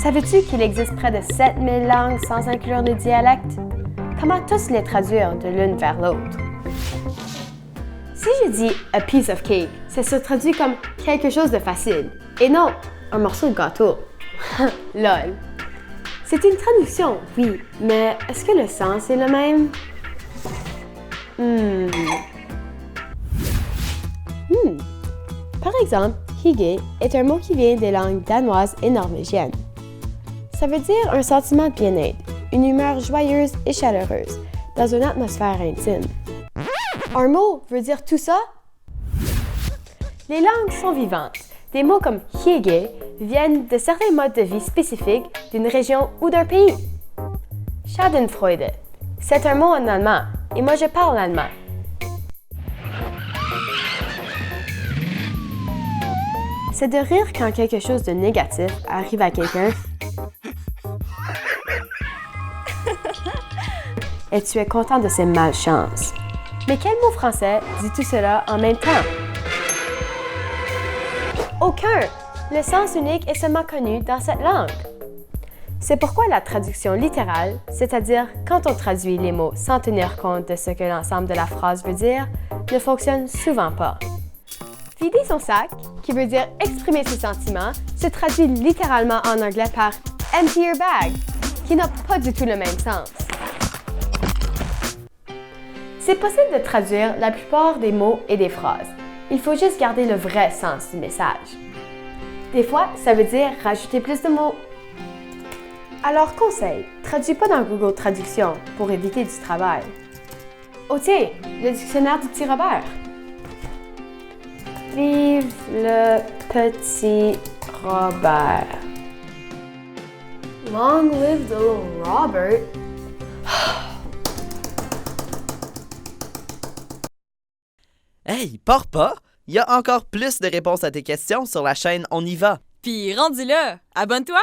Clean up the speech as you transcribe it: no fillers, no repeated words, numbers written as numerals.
Savais-tu qu'il existe près de 7000 langues sans inclure les dialectes? Comment tous les traduire de l'une vers l'autre? Si je dis « a piece of cake », ça se traduit comme « quelque chose de facile » et non « un morceau de gâteau ». Lol. C'est une traduction, oui, mais est-ce que le sens est le même? Par exemple, hygge est un mot qui vient des langues danoises et norvégiennes. Ça veut dire un sentiment de bien-être, une humeur joyeuse et chaleureuse, dans une atmosphère intime. Un mot veut dire tout ça? Les langues sont vivantes. Des mots comme hygge viennent de certains modes de vie spécifiques d'une région ou d'un pays. Schadenfreude, c'est un mot en allemand, et moi je parle allemand. C'est de rire quand quelque chose de négatif arrive à quelqu'un et tu es content de ses malchances. Mais quel mot français dit tout cela en même temps? Aucun! Le sens unique est seulement connu dans cette langue. C'est pourquoi la traduction littérale, c'est-à-dire quand on traduit les mots sans tenir compte de ce que l'ensemble de la phrase veut dire, ne fonctionne souvent pas. Vider son sac, qui veut dire exprimer ses sentiments, se traduit littéralement en anglais par « empty your bag », qui n'a pas du tout le même sens. C'est possible de traduire la plupart des mots et des phrases. Il faut juste garder le vrai sens du message. Des fois, ça veut dire rajouter plus de mots. Alors, conseil, traduis pas dans Google Traduction pour éviter du travail. Oh tiens, le dictionnaire du petit Robert. Vive le petit Robert. Long live the little Robert. Hey, pars pas! Il y a encore plus de réponses à tes questions sur la chaîne On y va. Puis rendu là, abonne-toi!